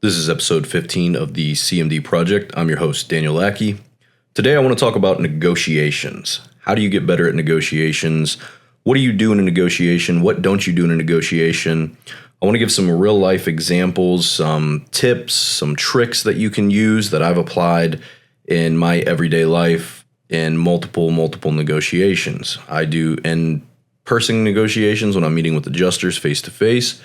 This is episode 15 of the CMD Project. I'm your host, Daniel Lackey. Today I want to talk about negotiations. How do you get better at negotiations? What do you do in a negotiation? What don't you do in a negotiation? I want to give some real life examples, some tips, some tricks that you can use that I've applied in my everyday life in multiple negotiations. I do in-person negotiations when I'm meeting with adjusters face to face.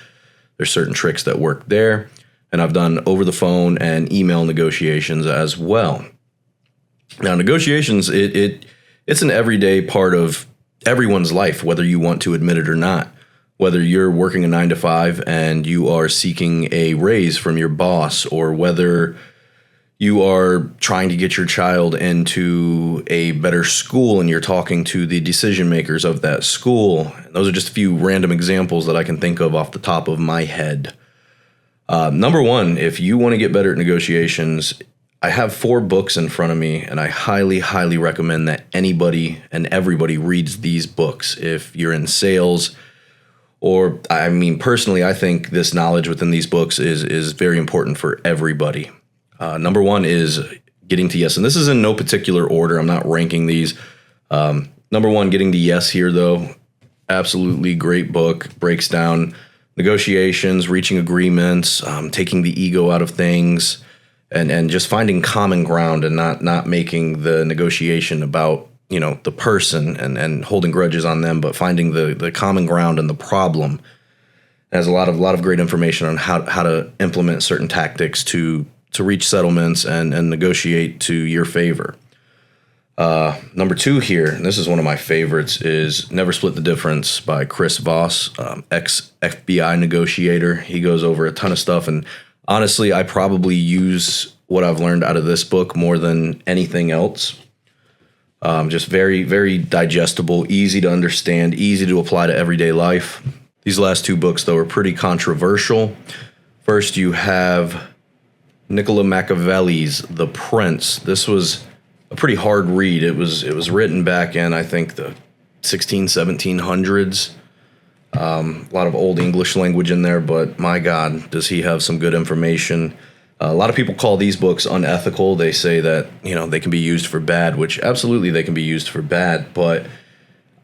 There's certain tricks that work there. And I've done over the phone and email negotiations as well. Now, negotiations, it's an everyday part of everyone's life, whether you want to admit it or not. Whether you're working a 9 to 5 and you are seeking a raise from your boss, or whether you are trying to get your child into a better school and you're talking to the decision makers of that school. Those are just a few random examples that I can think of off the top of my head. Number one, if you want to get better at negotiations, I have 4 books in front of me, and I highly recommend that anybody and everybody reads these books. If you're in sales, or personally, I think this knowledge within these books is very important for everybody. Number one is Getting to Yes, and this is in no particular order. I'm not ranking these. Number one, Getting to Yes here, though, absolutely great book. Breaks down negotiations, reaching agreements, taking the ego out of things, and just finding common ground and not making the negotiation about, the person and holding grudges on them, but finding the common ground and the problem. It has a lot of great information on how to implement certain tactics to reach settlements and negotiate to your favor. Number 2 here, and this is one of my favorites, is Never Split the Difference by Chris Voss, ex-FBI negotiator. He goes over a ton of stuff, and honestly, I probably use what I've learned out of this book more than anything else. Just very, very digestible, easy to understand, easy to apply to everyday life. These last 2 books, though, are pretty controversial. First, you have Niccolo Machiavelli's The Prince. This was a pretty hard read. It was written back in, I think, the 1700s. A lot of old English language in there, but my God, does he have some good information. A lot of people call these books unethical. They say that, they can be used for bad, which absolutely they can be used for bad, but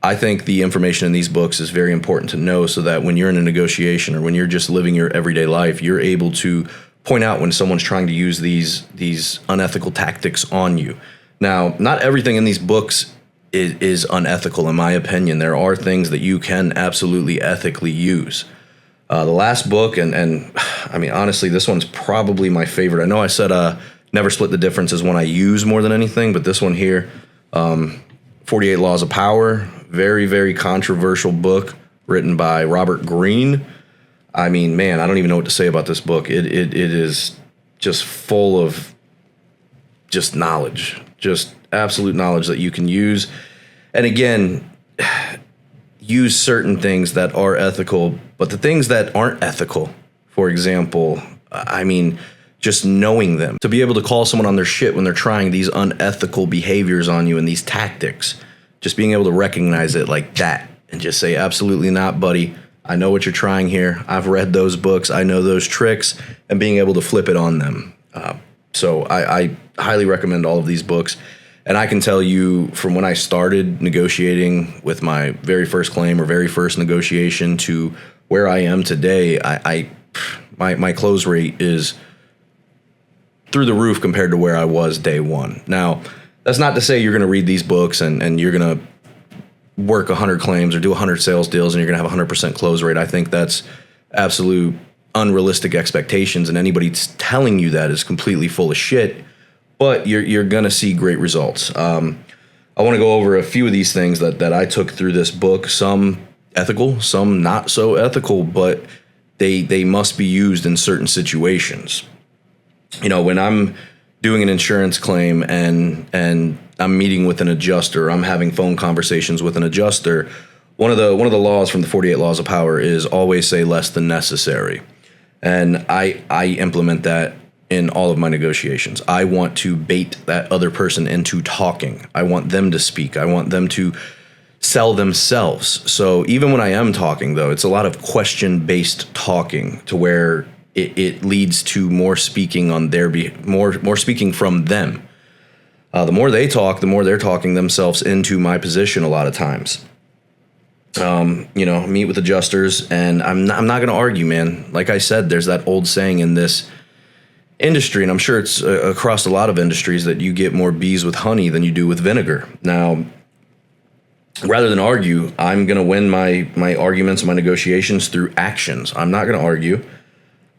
I think the information in these books is very important to know so that when you're in a negotiation or when you're just living your everyday life, you're able to point out when someone's trying to use these unethical tactics on you. Now, not everything in these books is unethical, in my opinion. There are things that you can absolutely ethically use. The last book, and honestly, this one's probably my favorite. I know I said Never Split the Difference is one I use more than anything, but this one here, 48 Laws of Power, very, very controversial book written by Robert Greene. I don't even know what to say about this book. It is just full of just knowledge. Just absolute knowledge that you can use. And again, use certain things that are ethical, but the things that aren't ethical, for example, just knowing them. To be able to call someone on their shit when they're trying these unethical behaviors on you and these tactics, just being able to recognize it like that and just say, absolutely not, buddy. I know what you're trying here. I've read those books. I know those tricks, and being able to flip it on them. So I highly recommend all of these books. And I can tell you from when I started negotiating with my very first claim or very first negotiation to where I am today, my close rate is through the roof compared to where I was day one. Now, that's not to say you're going to read these books and you're going to work 100 claims or do 100 sales deals and you're going to have 100% close rate. I think that's absolute unrealistic expectations, and anybody telling you that is completely full of shit, but you're going to see great results. I want to go over a few of these things that I took through this book, some ethical, some not so ethical, but they must be used in certain situations. When I'm doing an insurance claim and I'm meeting with an adjuster, I'm having phone conversations with an adjuster, one of the laws from the 48 Laws of Power is always say less than necessary. And I implement that in all of my negotiations. I want to bait that other person into talking. I want them to speak. I want them to sell themselves. So even when I am talking, though, it's a lot of question-based talking to where it leads to more speaking on their more speaking from them. The more they talk, the more they're talking themselves into my position a lot of times. Meet with adjusters, and I'm not going to argue, man. Like I said, there's that old saying in this industry, and I'm sure it's across a lot of industries, that you get more bees with honey than you do with vinegar. Now, rather than argue, I'm going to win my arguments, my negotiations through actions. I'm not going to argue.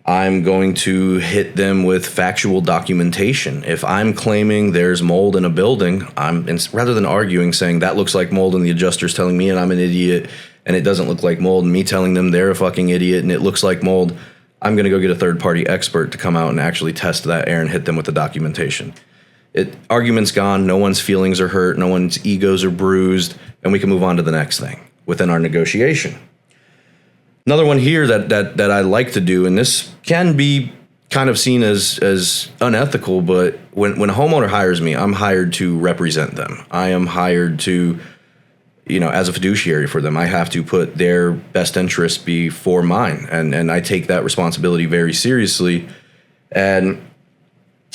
I'm going to hit them with factual documentation. If I'm claiming there's mold in a building, rather than arguing, saying that looks like mold and the adjuster's telling me and I'm an idiot and it doesn't look like mold, and me telling them they're a fucking idiot and it looks like mold, I'm going to go get a third-party expert to come out and actually test that air and hit them with the documentation. Argument's gone, no one's feelings are hurt, no one's egos are bruised, and we can move on to the next thing within our negotiation. Another one here that I like to do, and this can be kind of seen as unethical, but when a homeowner hires me, I'm hired to represent them. I am hired to, as a fiduciary for them. I have to put their best interests before mine, and I take that responsibility very seriously. And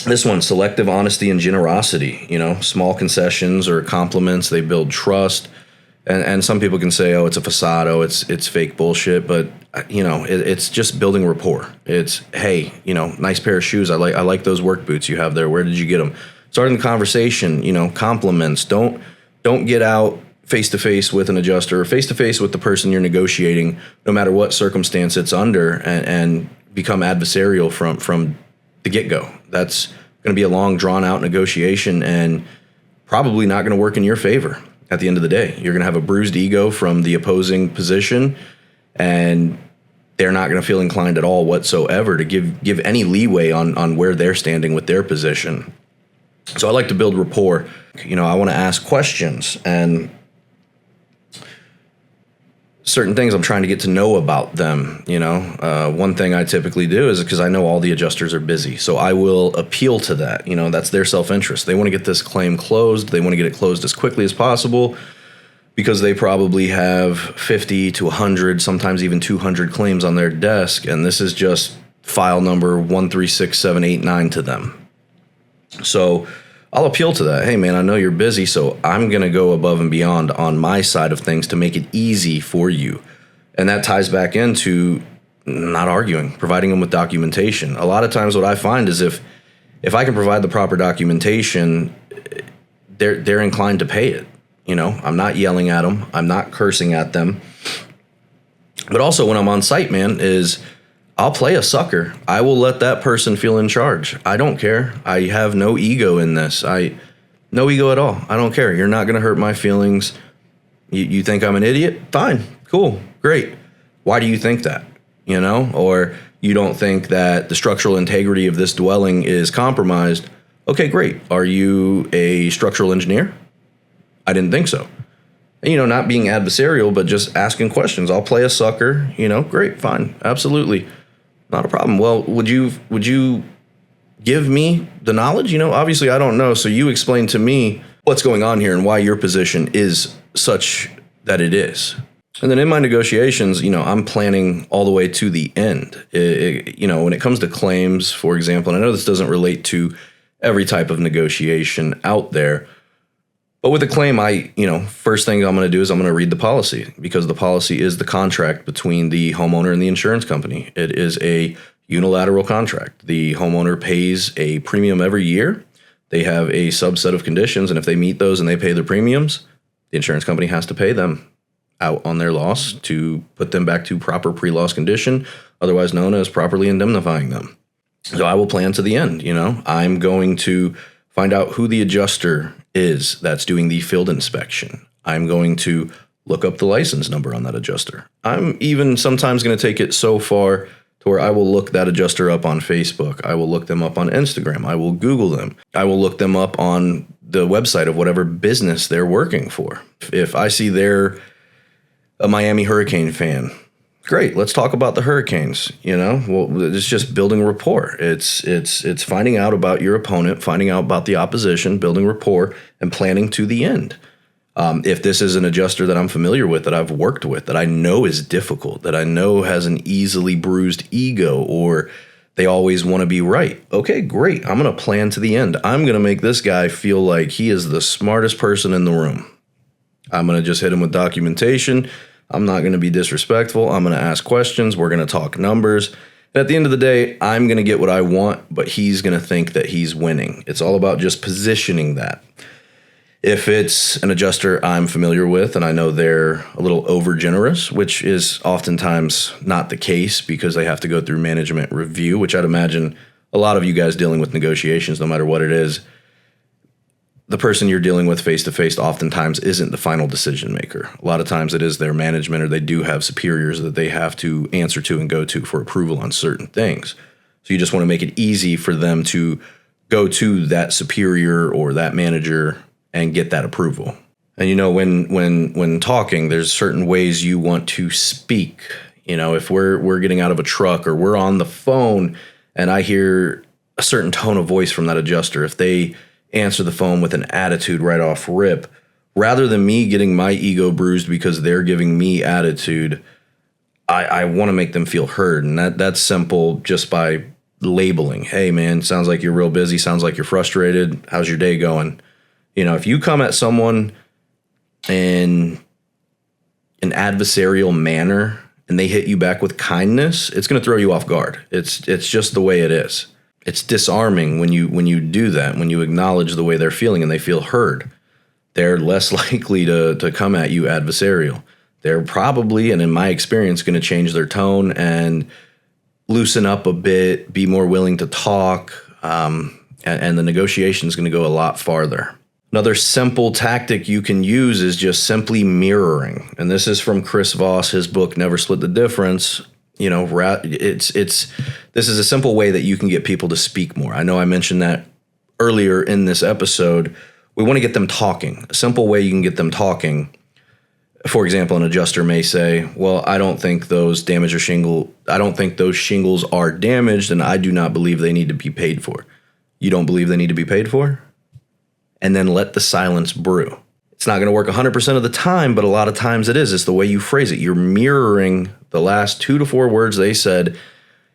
this one, selective honesty and generosity, small concessions or compliments, they build trust. And some people can say, oh, it's a facade, oh, it's fake bullshit, but it's just building rapport. It's, hey, nice pair of shoes. I like those work boots you have there. Where did you get them? Starting the conversation, compliments. Don't get out face to face with an adjuster or face to face with the person you're negotiating, no matter what circumstance it's under, and become adversarial from the get go. That's going to be a long, drawn out negotiation and probably not going to work in your favor. At the end of the day, you're going to have a bruised ego from the opposing position, and they're not going to feel inclined at all whatsoever to give any leeway on where they're standing with their position. So I like to build rapport. I want to ask questions, and certain things I'm trying to get to know about them. One thing I typically do is, because I know all the adjusters are busy, so I will appeal to that. That's their self-interest. They want to get this claim closed. They want to get it closed as quickly as possible because they probably have 50 to 100, sometimes even 200 claims on their desk, and this is just file number 136789 to them. So I'll appeal to that. Hey, man, I know you're busy, so I'm going to go above and beyond on my side of things to make it easy for you. And that ties back into not arguing, providing them with documentation. A lot of times what I find is if I can provide the proper documentation, they're inclined to pay it. I'm not yelling at them. I'm not cursing at them. But also when I'm on site, man, I'll play a sucker. I will let that person feel in charge. I don't care. I have no ego in this. No ego at all. I don't care. You're not going to hurt my feelings. You think I'm an idiot? Fine. Cool. Great. Why do you think that? Or you don't think that the structural integrity of this dwelling is compromised? Okay, great. Are you a structural engineer? I didn't think so. And, not being adversarial, but just asking questions. I'll play a sucker. Great. Fine. Absolutely. Not a problem. Well, would you give me the knowledge? Obviously I don't know. So you explain to me what's going on here and why your position is such that it is. And then in my negotiations, I'm planning all the way to the end. When it comes to claims, for example, and I know this doesn't relate to every type of negotiation out there, but with a claim, first thing I'm going to do is I'm going to read the policy, because the policy is the contract between the homeowner and the insurance company. It is a unilateral contract. The homeowner pays a premium every year. They have a subset of conditions, and if they meet those and they pay their premiums, the insurance company has to pay them out on their loss to put them back to proper pre-loss condition, otherwise known as properly indemnifying them. So I will plan to the end. I'm going to find out who the adjuster is that's doing the field inspection. I'm going to look up the license number on that adjuster. I'm even sometimes going to take it so far to where I will look that adjuster up on Facebook. I will look them up on Instagram. I will Google them. I will look them up on the website of whatever business they're working for. If I see they're a Miami Hurricane fan, great, let's talk about the Hurricanes. Well, it's just building rapport. It's finding out about your opponent, finding out about the opposition, building rapport, and planning to the end. If this is an adjuster that I'm familiar with, that I've worked with, that I know is difficult, that I know has an easily bruised ego, or They always want to be right. Okay, great. I'm going to plan to the end. I'm going to make this guy feel like he is the smartest person in the room. I'm going to just hit him with documentation. I'm not going to be disrespectful. I'm going to ask questions. We're going to talk numbers. And at the end of the day, I'm going to get what I want, but he's going to think that he's winning. It's all about just positioning that. If it's an adjuster I'm familiar with and I know they're a little over generous, which is oftentimes not the case because they have to go through management review, which I'd imagine a lot of you guys dealing with negotiations, no matter what it is, the person you're dealing with face-to-face oftentimes isn't the final decision maker. A lot of times it is their management, or they do have superiors that they have to answer to and go to for approval on certain things. So you just want to make it easy for them to go to that superior or that manager and get that approval. And you know, when talking, there's certain ways you want to speak. You know, if we're getting out of a truck or we're on the phone and I hear a certain tone of voice from that adjuster, if they answer the phone with an attitude right off rip, rather than me getting my ego bruised because they're giving me attitude, I want to make them feel heard. And that's simple just by labeling. Hey man, sounds like you're real busy. Sounds like you're frustrated. How's your day going? You know, if you come at someone in an adversarial manner and they hit you back with kindness, it's going to throw you off guard. It's just the way it is. It's disarming when you do that, when you acknowledge the way they're feeling and they feel heard. They're less likely to come at you adversarial. They're probably, and in my experience, going to change their tone and loosen up a bit, be more willing to talk, and the negotiation is going to go a lot farther. Another simple tactic you can use is just simply mirroring. And this is from Chris Voss, his book, Never Split the Difference. You know, this is a simple way that you can get people to speak more. I know I mentioned that earlier in this episode. We want to get them talking. A simple way you can get them talking. For example, an adjuster may say, well, I don't think those shingles are damaged, and I do not believe they need to be paid for. You don't believe they need to be paid for? And then let the silence brew. It's not going to work 100% of the time, but a lot of times it is. It's the way you phrase it. You're mirroring the last 2 to 4 words they said.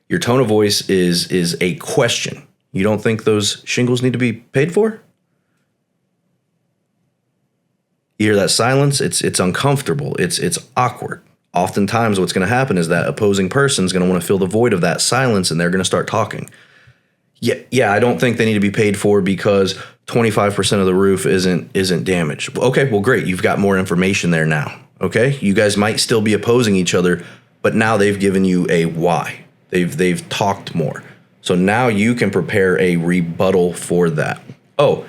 Your tone of voice is a question. You don't think those shingles need to be paid for? You hear that silence? It's uncomfortable. It's awkward. Oftentimes what's going to happen is that opposing person is going to want to fill the void of that silence, and they're going to start talking. Yeah, I don't think they need to be paid for because 25% of the roof isn't damaged. Okay, well, great. You've got more information there now. Okay, you guys might still be opposing each other, but now they've given you a why. They've talked more. So now you can prepare a rebuttal for that. Oh,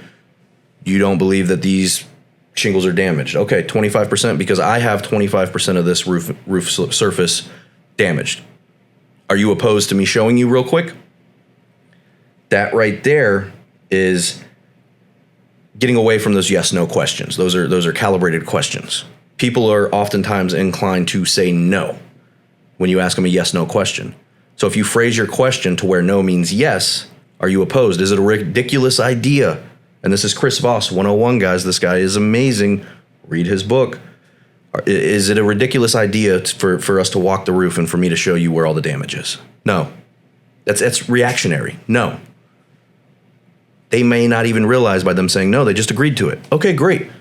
you don't believe that these shingles are damaged. Okay, 25% because I have 25% of this roof surface damaged. Are you opposed to me showing you real quick? That right there is getting away from those yes/no questions. Those are calibrated questions. People are oftentimes inclined to say no when you ask them a yes/no question. So if you phrase your question to where no means yes, are you opposed? Is it a ridiculous idea? And this is Chris Voss, 101, guys. This guy is amazing. Read his book. Is it a ridiculous idea for us to walk the roof and for me to show you where all the damage is? No. That's reactionary. No. They may not even realize by them saying no, they just agreed to it. Okay, great.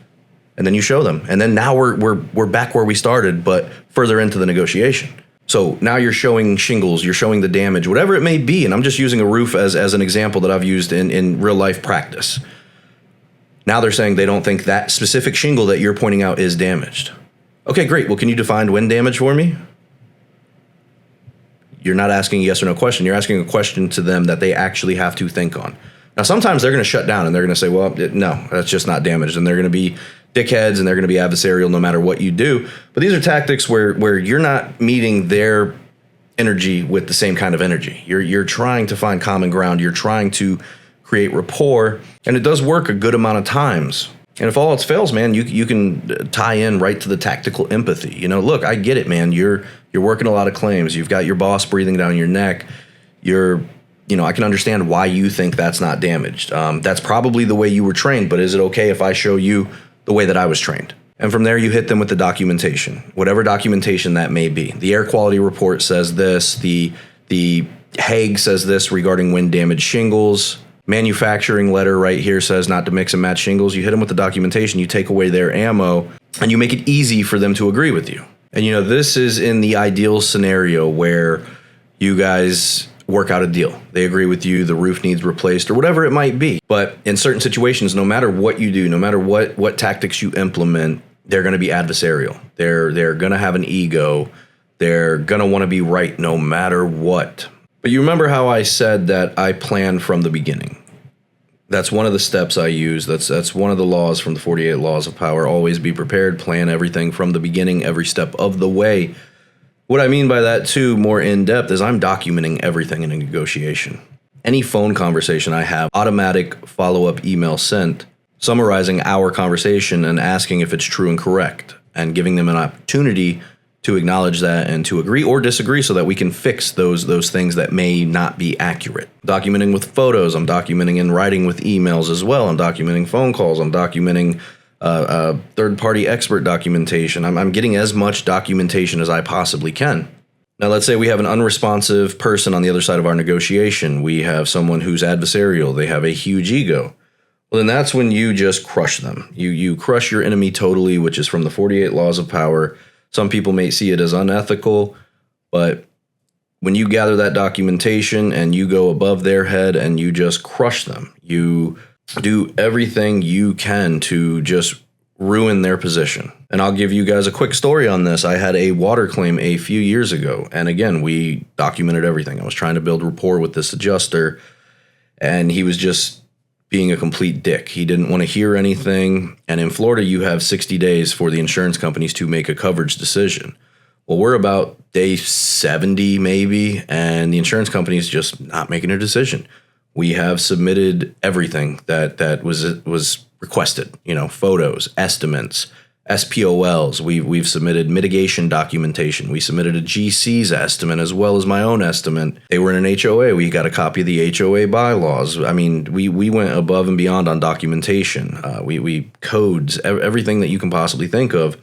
And then you show them. And then now we're back where we started, but further into the negotiation. So now you're showing shingles, you're showing the damage, whatever it may be. And I'm just using a roof as an example that I've used in real life practice. Now they're saying they don't think that specific shingle that you're pointing out is damaged. Okay, great. Well, can you define when damage for me? You're not asking a yes or no question. You're asking a question to them that they actually have to think on. Now, sometimes they're going to shut down and they're going to say, well, no, that's just not damaged. And they're going to be dickheads and they're going to be adversarial no matter what you do. But these are tactics where you're not meeting their energy with the same kind of energy. You're trying to find common ground. You're trying to create rapport. And it does work a good amount of times. And if all else fails, man, you can tie in right to the tactical empathy. You know, look, I get it, man. You're working a lot of claims. You've got your boss breathing down your neck. I can understand why you think that's not damaged. That's probably the way you were trained, but is it okay if I show you the way that I was trained? And from there, you hit them with the documentation, whatever documentation that may be. The air quality report says this, the Hague says this regarding wind damaged shingles. Manufacturing letter right here says not to mix and match shingles. You hit them with the documentation, you take away their ammo, and you make it easy for them to agree with you. And this is in the ideal scenario where you guys work out a deal. They agree with you, the roof needs replaced or whatever it might be. But in certain situations, no matter what you do, no matter what tactics you implement, they're going to be adversarial. They're going to have an ego. They're going to want to be right no matter what. But you remember how I said that I plan from the beginning. That's one of the steps I use. That's one of the laws from the 48 Laws of Power. Always be prepared, plan everything from the beginning, every step of the way. What I mean by that, too, more in depth, is I'm documenting everything in a negotiation. Any phone conversation I have, automatic follow-up email sent, summarizing our conversation and asking if it's true and correct, and giving them an opportunity to acknowledge that and to agree or disagree so that we can fix those things that may not be accurate. Documenting with photos, I'm documenting in writing with emails as well. I'm documenting phone calls. I'm documenting third-party expert documentation. I'm getting as much documentation as I possibly can. Now, let's say we have an unresponsive person on the other side of our negotiation. We have someone who's adversarial. They have a huge ego. Well, then that's when you just crush them. You crush your enemy totally, which is from the 48 Laws of Power. Some people may see it as unethical, but when you gather that documentation and you go above their head and you just crush them, you do everything you can to just ruin their position. And I'll give you guys a quick story on this. I had a water claim a few years ago, and again, we documented everything. I was trying to build rapport with this adjuster, and he was just being a complete dick. He didn't want to hear anything. And in Florida, you have 60 days for the insurance companies to make a coverage decision. Well, we're about day 70 maybe, and the insurance company is just not making a decision. We have submitted everything that was requested, photos, estimates, SPOLs. We've submitted mitigation documentation. We submitted a GC's estimate as well as my own estimate. They were in an HOA. We got a copy of the HOA bylaws. I mean, we went above and beyond on documentation. We codes, everything that you can possibly think of.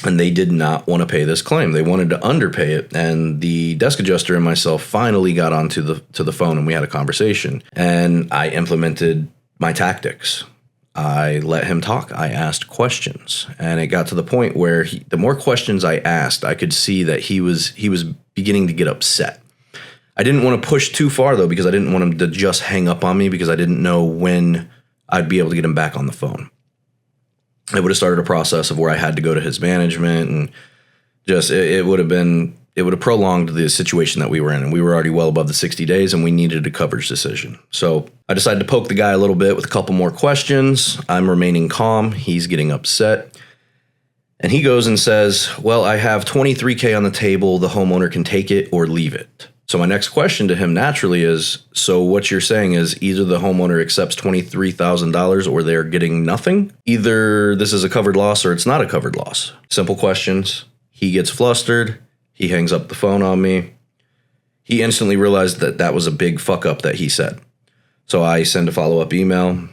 And they did not want to pay this claim. They wanted to underpay it. And the desk adjuster and myself finally got onto the phone, and we had a conversation. And I implemented my tactics. I let him talk. I asked questions, and it got to the point where the more questions I asked, I could see that he was beginning to get upset. I didn't want to push too far, though, because I didn't want him to just hang up on me, because I didn't know when I'd be able to get him back on the phone. I would have started a process of where I had to go to his management, and just it would have prolonged the situation that we were in, and we were already well above the 60 days, and we needed a coverage decision. So I decided to poke the guy a little bit with a couple more questions. I'm remaining calm. He's getting upset. And he goes and says, well, I have $23K on the table. The homeowner can take it or leave it. So my next question to him naturally is, so what you're saying is either the homeowner accepts $23,000 or they're getting nothing? Either this is a covered loss or it's not a covered loss. Simple questions. He gets flustered. He hangs up the phone on me. He instantly realized that that was a big fuck up that he said. So I send a follow-up email,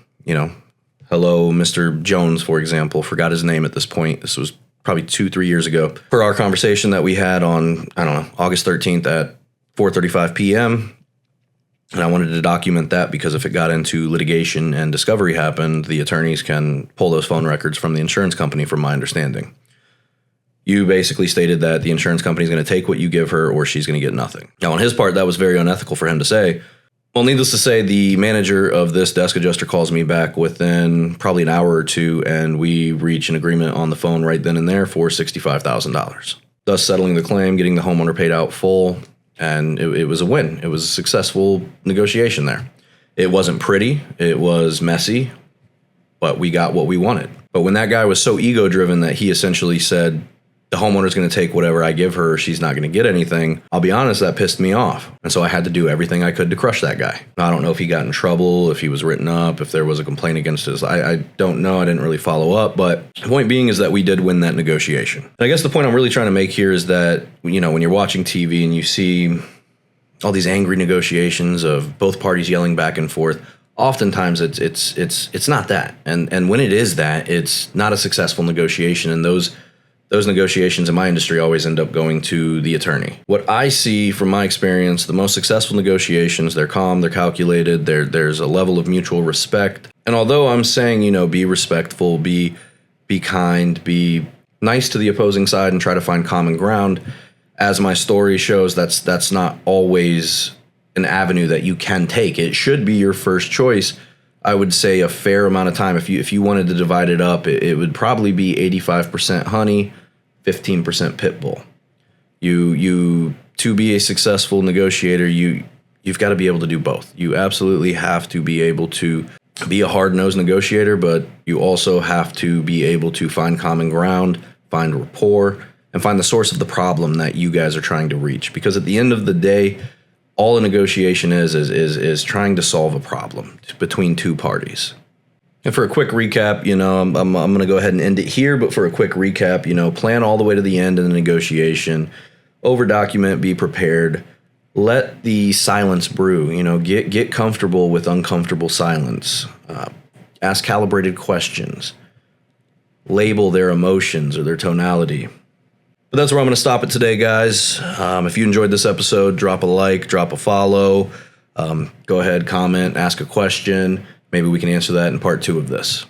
hello, Mr. Jones, for example. Forgot his name at this point. This was probably 2-3 years ago. For our conversation that we had on, August 13th at 4:35 p.m., and I wanted to document that because if it got into litigation and discovery happened, the attorneys can pull those phone records from the insurance company, from my understanding. You basically stated that the insurance company is going to take what you give her or she's going to get nothing. Now, on his part, that was very unethical for him to say. Well, needless to say, the manager of this desk adjuster calls me back within probably an hour or two, and we reach an agreement on the phone right then and there for $65,000, thus settling the claim, getting the homeowner paid out full, and it was a win. It was a successful negotiation there. It wasn't pretty. It was messy, but we got what we wanted. But when that guy was so ego-driven that he essentially said, the homeowner's going to take whatever I give her, she's not going to get anything, I'll be honest, that pissed me off. And so I had to do everything I could to crush that guy. Now, I don't know if he got in trouble, if he was written up, if there was a complaint against his, I don't know, I didn't really follow up, but the point being is that we did win that negotiation. And I guess the point I'm really trying to make here is that, when you're watching TV and you see all these angry negotiations of both parties yelling back and forth, oftentimes it's not that. And when it is that, it's not a successful negotiation, and those those negotiations in my industry always end up going to the attorney. What I see from my experience, the most successful negotiations, they're calm, they're calculated, there's a level of mutual respect. And although I'm saying, be respectful, be kind, be nice to the opposing side and try to find common ground, as my story shows, that's not always an avenue that you can take. It should be your first choice. I would say a fair amount of time. If you wanted to divide it up, it would probably be 85% honey, 15% pit bull. You to be a successful negotiator, you've got to be able to do both. You absolutely have to be able to be a hard-nosed negotiator, but you also have to be able to find common ground, find rapport, and find the source of the problem that you guys are trying to reach. Because at the end of the day, all a negotiation is trying to solve a problem between two parties. And for a quick recap, I'm going to go ahead and end it here. But for a quick recap, plan all the way to the end of the negotiation. Over document, be prepared. Let the silence brew. Get comfortable with uncomfortable silence. Ask calibrated questions. Label their emotions or their tonality. But that's where I'm going to stop it today, guys. If you enjoyed this episode, drop a like, drop a follow. Go ahead, comment, ask a question. Maybe we can answer that in part 2 of this.